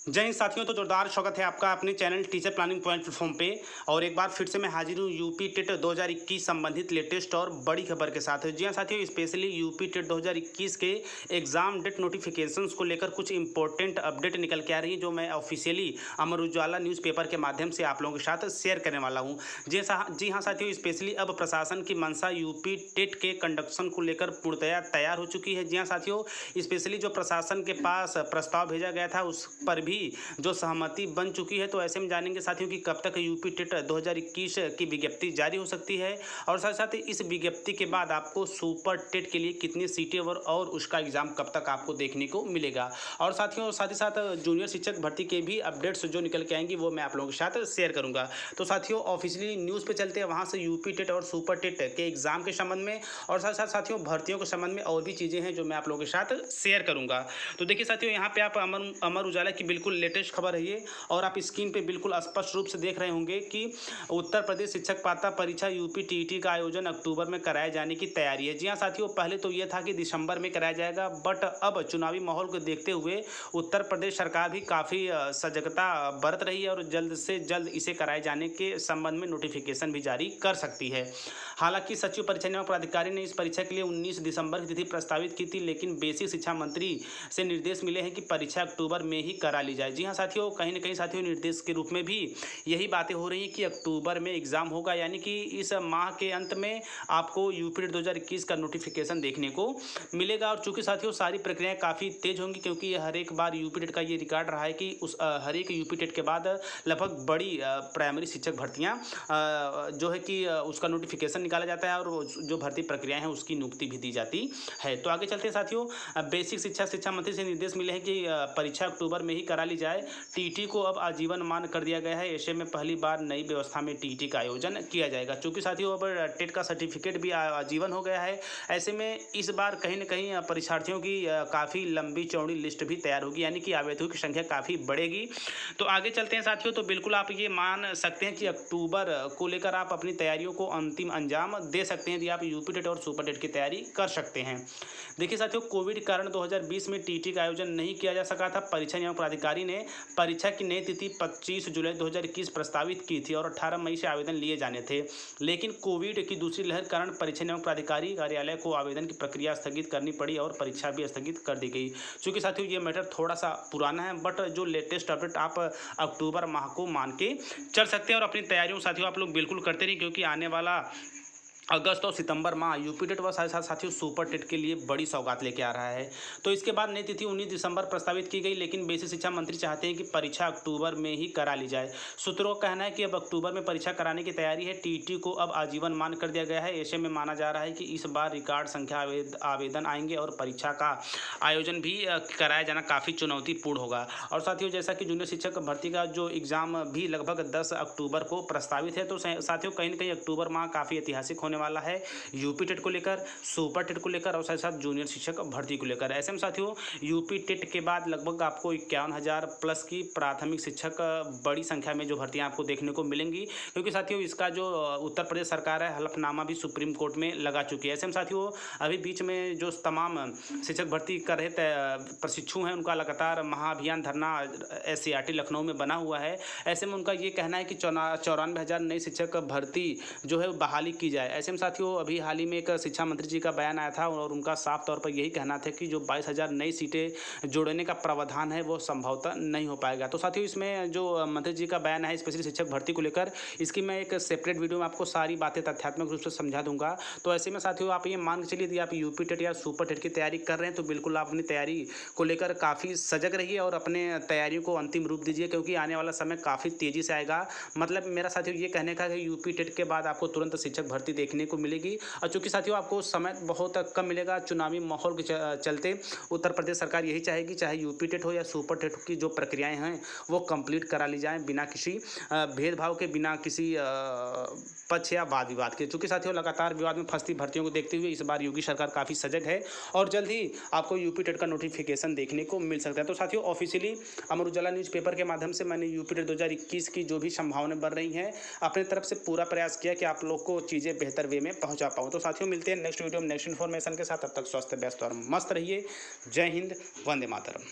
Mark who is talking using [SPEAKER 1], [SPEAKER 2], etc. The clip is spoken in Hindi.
[SPEAKER 1] जय हिंद साथियों। तो जोरदार स्वागत है आपका अपने channel teacher planning point platform पे। और एक बार फिर से मैं हाजिर हूँ यूपी टेट 2021 संबंधित लेटेस्ट और बड़ी खबर के साथ। जी हाँ साथियों, स्पेशली यूपी टेट 2021 के एग्जाम डेट नोटिफिकेशंस को लेकर कुछ इंपॉर्टेंट अपडेट निकल के आ रही है, जो मैं ऑफिशियली अमर उजाला न्यूज़पेपर के माध्यम से आप लोगों के साथ शेयर करने वाला हूँ। जी हाँ साथियों, स्पेशली अब प्रशासन की मंशा यूपी टेट के कंडक्शन को लेकर पूर्णतया तैयार हो चुकी है। जी हाँ साथियों, स्पेशली जो प्रशासन के पास प्रस्ताव भेजा गया था उस पर भी जो सहमति बन चुकी है। तो ऐसे में जानेंगे साथियों कि कब तक यूपी टेट 2021 की विज्ञप्ति जारी हो सकती है, और साथ साथ इस विज्ञप्ति के बाद आपको सुपर टेट के लिए कितनी सीटें और उसका एग्जाम कब तक आपको देखने को मिलेगा। और साथियों साथ ही साथ जूनियर शिक्षक भर्ती के भी अपडेट्स जो निकल के आएंगी वो मैं आप लोगों के साथ शेयर करूंगा। तो साथियों ऑफिशियली न्यूज़ पे चलते हैं, वहाँ से यूपी टेट और सुपर टेट के एग्जाम के संबंध में और साथ साथ साथियों भर्तियों के संबंध में और भी चीज़ें हैं जो मैं आप लोगों के साथ शेयर करूंगा। तो देखिए साथियों, यहाँ पे आप अमर उजाला की बिल्कुल लेटेस्ट खबर है ये, और आप स्क्रीन पे बिल्कुल स्पष्ट रूप से देख रहे होंगे कि उत्तर प्रदेश शिक्षक पात्रता परीक्षा यूपी टीईटी का आयोजन अक्टूबर में कराए जाने की तैयारी है। जी हाँ साथियों, पहले तो ये था कि दिसंबर में कराया जाएगा, बट अब चुनावी माहौल को देखते हुए उत्तर प्रदेश सरकार भी काफ़ी सजगता बरत रही है और जल्द से जल्द इसे कराए जाने के संबंध में नोटिफिकेशन भी जारी कर सकती है। हालांकि सचिव परीक्षा नियामक प्राधिकारी ने इस परीक्षा के लिए 19 दिसंबर की तिथि प्रस्तावित की थी, लेकिन बेसिक शिक्षा मंत्री से निर्देश मिले हैं कि परीक्षा अक्टूबर में ही करा ली जाए। जी हाँ साथियों, कहीं ना कहीं साथियों निर्देश के रूप में भी यही बातें हो रही हैं कि अक्टूबर में एग्जाम होगा, यानी कि इस माह के अंत में आपको यूपी टेट 2021 का नोटिफिकेशन देखने को मिलेगा। और चूंकि साथियों सारी प्रक्रियाएं काफ़ी तेज होंगी, क्योंकि ये हर एक बार यूपी टेट का ये रिकॉर्ड रहा है कि उस हर एक यूपी टेट के बाद लगभग बड़ी प्राइमरी शिक्षक भर्तियाँ जो है कि उसका नोटिफिकेशन निकाला जाता है और जो भर्ती प्रक्रियाएं हैं उसकी नियुक्ति भी दी जाती है। तो आगे चलते हैं साथियों, बेसिक शिक्षा मंत्री से निर्देश मिले हैं कि परीक्षा अक्टूबर में ही करा ली जाए। टीटी को अब आजीवन मान कर दिया गया है। ऐसे में पहली बार नई व्यवस्था में टीटी का आयोजन किया जाएगा। चूंकि साथियों अब टेट का सर्टिफिकेट भी आजीवन हो गया है, ऐसे में इस बार कहीं न कहीं परीक्षार्थियों की काफ़ी लंबी चौड़ी लिस्ट भी तैयार होगी, यानी कि आवेदकों की संख्या काफ़ी बढ़ेगी। तो आगे चलते हैं साथियों, तो बिल्कुल आप ये मान सकते हैं कि अक्टूबर को लेकर आप अपनी तैयारियों को अंतिम अंजाम दे सकते हैं यदि आप यूपी टेट और सुपर टेट की तैयारी कर सकते हैं। देखिए साथियों, कोविड के कारण 2020 में टीटी का आयोजन नहीं किया जा सका था। परीक्षा नियामक प्राधिकारी ने परीक्षा की नई तिथि 25 जुलाई 2021 प्रस्तावित की थी और 18 मई से आवेदन लिए जाने थे, लेकिन कोविड की दूसरी लहर के कारण परीक्षा नियामक प्राधिकारी कार्यालय को आवेदन की प्रक्रिया स्थगित करनी पड़ी और परीक्षा भी स्थगित कर दी गई। चूँकि साथियों ये मैटर थोड़ा सा पुराना है, बट जो लेटेस्ट अपडेट आप अक्टूबर माह को मान के चल सकते हैं और अपनी तैयारियों साथियों आप लोग बिल्कुल करते रहिए, क्योंकि आने वाला अगस्त और सितंबर माह यूपी टेट व साथ साथ साथियों सुपर टेट के लिए बड़ी सौगात लेके आ रहा है। तो इसके बाद नई तिथि 19 दिसंबर प्रस्तावित की गई, लेकिन बेसिक शिक्षा मंत्री चाहते हैं कि परीक्षा अक्टूबर में ही करा ली जाए। सूत्रों का कहना है कि अब अक्टूबर में परीक्षा कराने की तैयारी है। टीटी को अब आजीवन मान कर दिया गया है। ऐसे में माना जा रहा है कि इस बार रिकॉर्ड संख्या आवेदन आएंगे और परीक्षा का आयोजन भी कराया जाना काफ़ी चुनौतीपूर्ण होगा। और साथियों जैसा कि जूनियर शिक्षक भर्ती का जो एग्ज़ाम भी लगभग 10 अक्टूबर को प्रस्तावित है, तो साथियों कहीं ना कहीं अक्टूबर माह काफ़ी ऐतिहासिक होने वाला है यूपी टेट को लेकर, सुपर टेट को लेकर और साथ साथ जूनियर शिक्षक भर्ती को लेकर। ऐसे में साथियों यूपी टेट के बाद लगभग आपको 51,000 प्लस की प्राथमिक शिक्षक बड़ी संख्या में जो भर्तियां आपको देखने को मिलेंगी, क्योंकि साथियों इसका जो उत्तर प्रदेश सरकार है हलफनामा भी सुप्रीम कोर्ट में लगा चुकी है। ऐसे में साथियों अभी बीच में जो तमाम शिक्षक भर्ती कर रहे प्रशिक्षु हैं उनका लगातार महाअभियान धरना SCRT लखनऊ में बना हुआ है। ऐसे में उनका ये कहना है कि 94,000 नई शिक्षक भर्ती जो है बहाली की जाए। ऐसे में साथियों अभी हाल ही में एक शिक्षा मंत्री जी का बयान आया था और उनका साफ तौर पर यही कहना था कि जो 22,000 नई सीटें जोड़ने का प्रावधान है वो संभवतः नहीं हो पाएगा। तो साथियों इसमें जो मंत्री जी का बयान है स्पेशली शिक्षक भर्ती को लेकर, इसकी मैं एक सेपरेट वीडियो में आपको सारी बातें तथ्यात्मक रूप से समझा दूंगा। तो ऐसे में साथियों आप ये मान के चलिए यदि आप यूपी टेट या सुपर टेट की तैयारी कर रहे हैं तो बिल्कुल आप अपनी तैयारी को लेकर काफ़ी सजग रहिए और अपने तैयारियों को अंतिम रूप दीजिए, क्योंकि आने वाला समय काफ़ी तेज़ी से आएगा। मतलब मेरा साथियों ये कहने का है यूपी टेट के बाद आपको तुरंत शिक्षक भर्ती देखने को मिलेगी। और चूंकि साथियों आपको समय बहुत कम मिलेगा, चुनावी माहौल के चलते उत्तर प्रदेश सरकार यही चाहेगी चाहे यूपी टेट हो या सुपर टेट की जो प्रक्रियाएं हैं वो कंप्लीट करा ली जाएं बिना किसी भेदभाव के, बिना किसी पक्ष या वाद विवाद के। चूंकि साथियों लगातार विवाद में फंसती भर्तियों को देखते हुए इस बार योगी सरकार काफ़ी सजग है और जल्द ही आपको यूपी टेट का नोटिफिकेशन देखने को मिल सकता है। तो साथियों ऑफिशियली अमर उजाला न्यूज़पेपर के माध्यम से मैंने यूपी टेट 2021 की जो भी संभावनाएं बढ़ रही हैं अपने तरफ से पूरा प्रयास किया कि आप लोग को चीज़ें बेहतर वे में पहुंचा पाऊँ। तो साथियों मिलते हैं नेक्स्ट वीडियो में नेक्स्ट इन्फॉर्मेशन के साथ। तब तक स्वस्थ व्यस्त और मस्त रहिए। जय हिंद, वंदे मातरम।